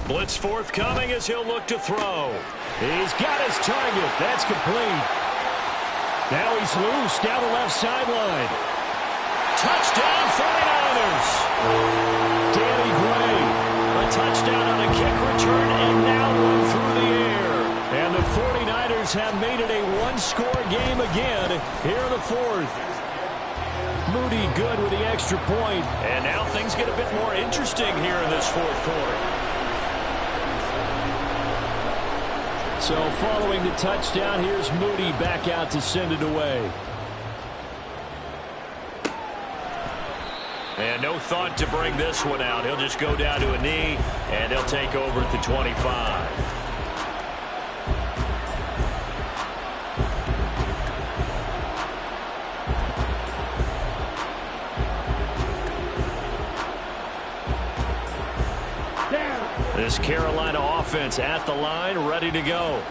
Blitz forthcoming as he'll look to throw. He's got his target. That's complete. Now he's loose down the left sideline. Touchdown 49ers. Danny Gray. A touchdown on a kick return and now one through the air. And the 49ers Panthers have made it a one-score game again here in the fourth. Moody good with the extra point. And now things get a bit more interesting here in this fourth quarter. So following the touchdown, here's Moody back out to send it away. And no thought to bring this one out. He'll just go down to a knee, and they'll take over at the 25. This Carolina offense at the line, ready to go.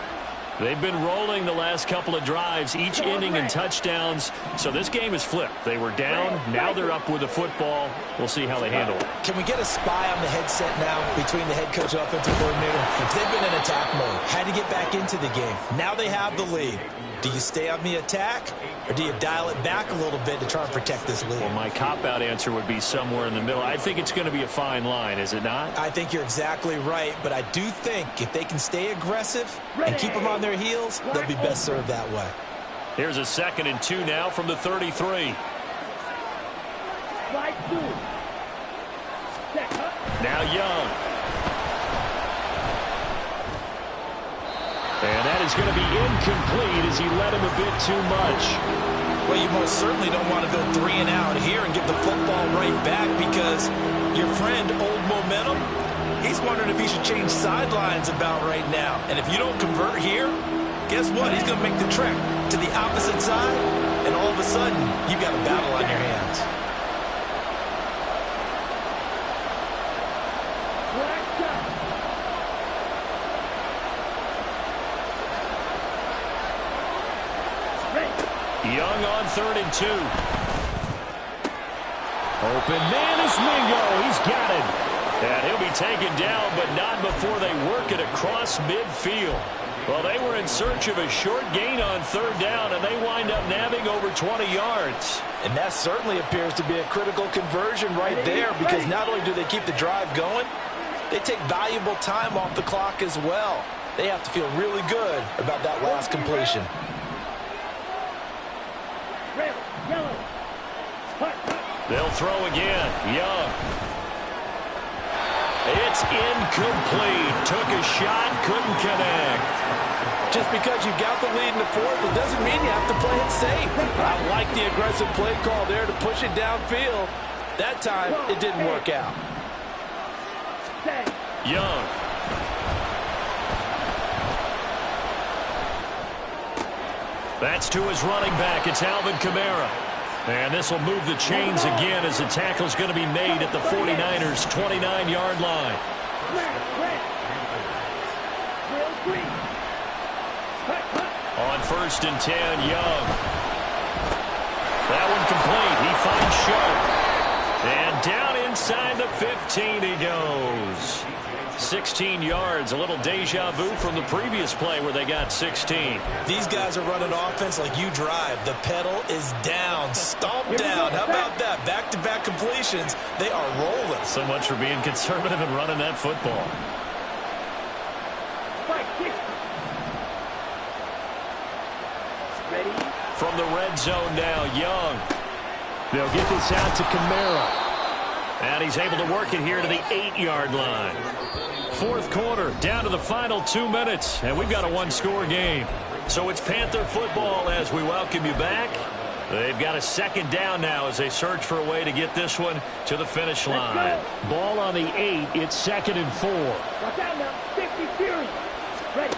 They've been rolling the last couple of drives, each ending in touchdowns. So this game is flipped. They were down. Now they're up with the football. We'll see how they handle it. Can we get a spy on the headset now between the head coach and offensive coordinator? They've been in attack mode. Had to get back into the game. Now they have the lead. Do you stay on the attack, or do you dial it back a little bit to try and protect this lead? Well, my cop-out answer would be somewhere in the middle. I think it's going to be a fine line, is it not? I think you're exactly right, but I do think if they can stay aggressive and keep them on their heels, they'll be best served that way. Here's a 2nd and 2 now from the 33. Now Young. And that is going to be incomplete as he led him a bit too much. Well, you most certainly don't want to go 3 and out here and give the football right back, because your friend, Old Momentum, he's wondering if he should change sidelines about right now. And if you don't convert here, guess what? He's going to make the trek to the opposite side, and all of a sudden, you've got a battle on your hands. Young on 3rd and 2. Open man is Mingo. He's got it. And he'll be taken down, but not before they work it across midfield. Well, they were in search of a short gain on 3rd down, and they wind up nabbing over 20 yards. And that certainly appears to be a critical conversion right there, because not only do they keep the drive going, they take valuable time off the clock as well. They have to feel really good about that last completion. They'll throw again. Young. It's incomplete. Took a shot, couldn't connect. Just because you got the lead in the fourth, it doesn't mean you have to play it safe. I like the aggressive play call there to push it downfield. That time, it didn't work out. Young. That's to his running back. It's Alvin Kamara. And this will move the chains again as the tackle's going to be made at the 49ers' 29-yard line. On 1st and 10, Young. That one complete. He finds Sharp. And down inside the 15 he goes. 16 yards, a little deja vu from the previous play where they got 16. These guys are running offense like you drive. The pedal is down, stomp down. How about that? Back-to-back completions. They are rolling. So much for being conservative and running that football. From the red zone now, Young. They'll get this out to Kamara. And he's able to work it here to the 8-yard line. Fourth quarter, down to the final 2 minutes, and we've got a one-score game. So it's Panther football as we welcome you back. They've got a 2nd down now as they search for a way to get this one to the finish line. Ball on the 8. It's 2nd and 4. Watch out now. 50 series. Ready.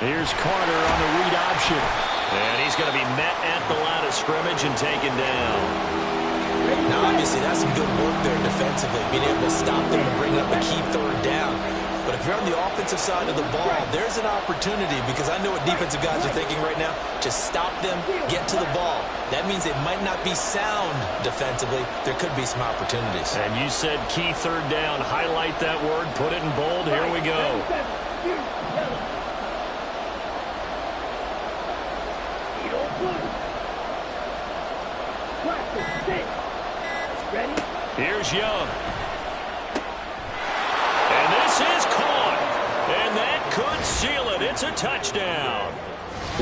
Here's Carter on the read option. And he's going to be met at the line of scrimmage and taken down. Now, obviously, that's some good work there defensively, being able to stop them and bring up a key 3rd down. But if you're on the offensive side of the ball, there's an opportunity, because I know what defensive guys are thinking right now. Just stop them, get to the ball. That means it might not be sound defensively. There could be some opportunities. And you said key 3rd down. Highlight that word. Put it in bold. Here we go. Here's Young. And this is caught. And that could seal it. It's It's a touchdown.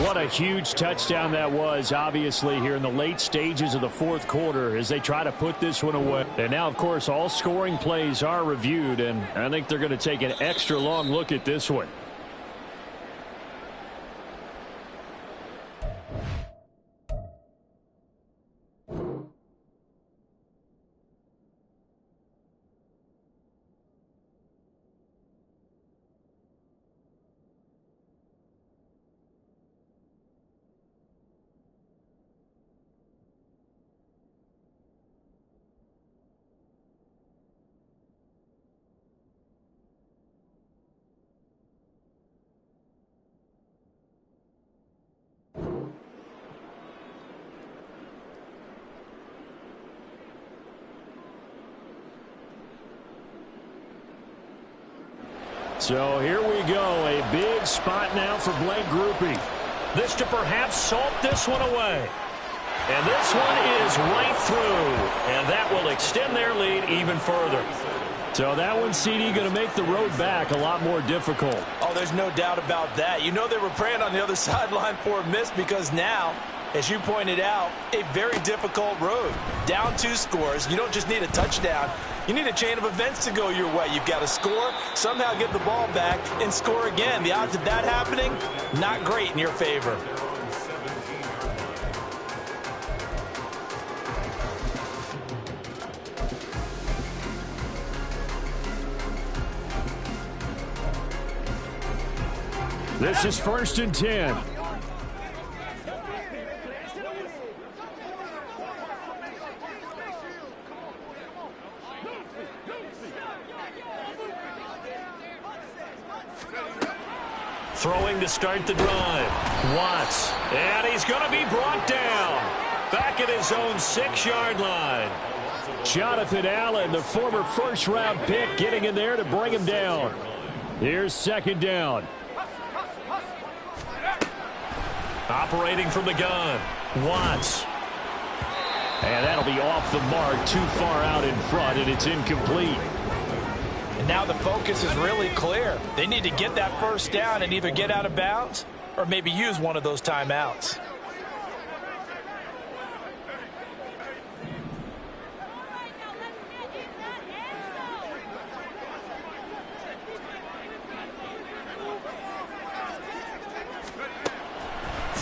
What a huge touchdown that was, obviously, here in the late stages of the fourth quarter as they try to put this one away. And now, of course, all scoring plays are reviewed, and I think they're going to take an extra long look at this one. So here we go, a big spot now for blank groupie. This to perhaps salt this one away. And this one is right through. And that will extend their lead even further. So that one, CD, going to make the road back a lot more difficult. Oh, there's no doubt about that. You know they were praying on the other sideline for a miss because now, as you pointed out, a very difficult road. Down 2 scores. You don't just need a touchdown. You need a chain of events to go your way. You've got to score, somehow get the ball back, and score again. The odds of that happening, not great in your favor. This is 1st and 10. Throwing to start the drive. Watts. And he's going to be brought down. Back at his own 6-yard line. Jonathan Allen, the former first-round pick, getting in there to bring him down. Here's 2nd down. Operating from the gun. Watts. And that'll be off the mark, too far out in front, and it's incomplete. And now the focus is really clear. They need to get that 1st down and either get out of bounds or maybe use one of those timeouts.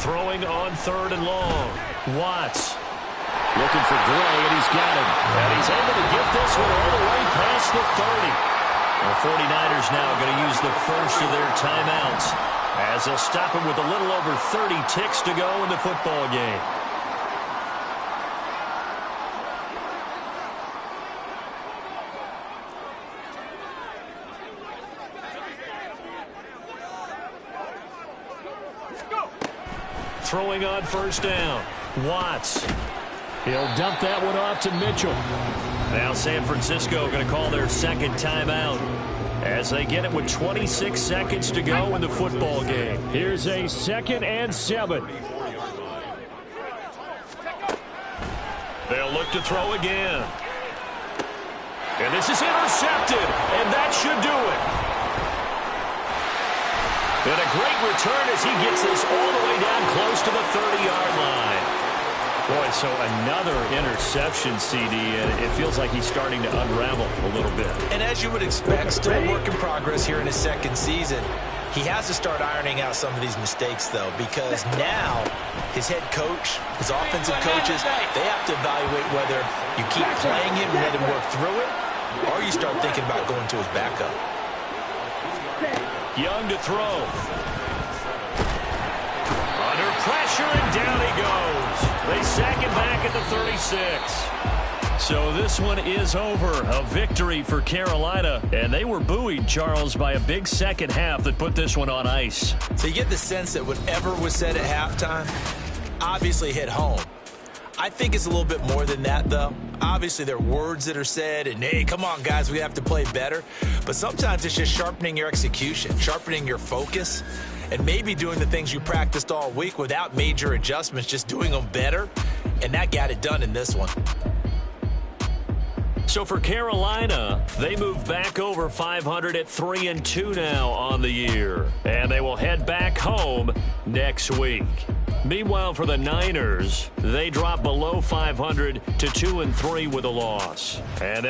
Throwing on 3rd and long. Watts. Looking for Gray, and he's got him. And he's able to get this one all the way past the 30. The 49ers now going to use the first of their timeouts as they'll stop him with a little over 30 ticks to go in the football game. Throwing on 1st down. Watts. He'll dump that one off to Mitchell. Now San Francisco going to call their 2nd timeout as they get it with 26 seconds to go in the football game. Here's a 2nd and 7. They'll look to throw again. And this is intercepted, and that should do it. And a great return as he gets this all the way down close to the 30-yard line. Boy, so another interception, CD, and it feels like he's starting to unravel a little bit. And as you would expect, still a work in progress here in his 2nd season. He has to start ironing out some of these mistakes, though, because now his head coach, his offensive coaches, they have to evaluate whether you keep playing him and let him work through it, or you start thinking about going to his backup. Young to throw. Under pressure, and down he goes. They sack him back at the 36. So this one is over. A victory for Carolina. And they were buoyed, Charles, by a big second half that put this one on ice. So you get the sense that whatever was said at halftime obviously hit home. I think it's a little bit more than that, though. Obviously, there are words that are said, and, hey, come on, guys, we have to play better. But sometimes it's just sharpening your execution, sharpening your focus, and maybe doing the things you practiced all week without major adjustments, just doing them better. And that got it done in this one. So for Carolina, they move back over 500 at 3-2 now on the year. And they will head back home next week. Meanwhile, for the Niners, they drop below 500 to 2-3 with a loss. And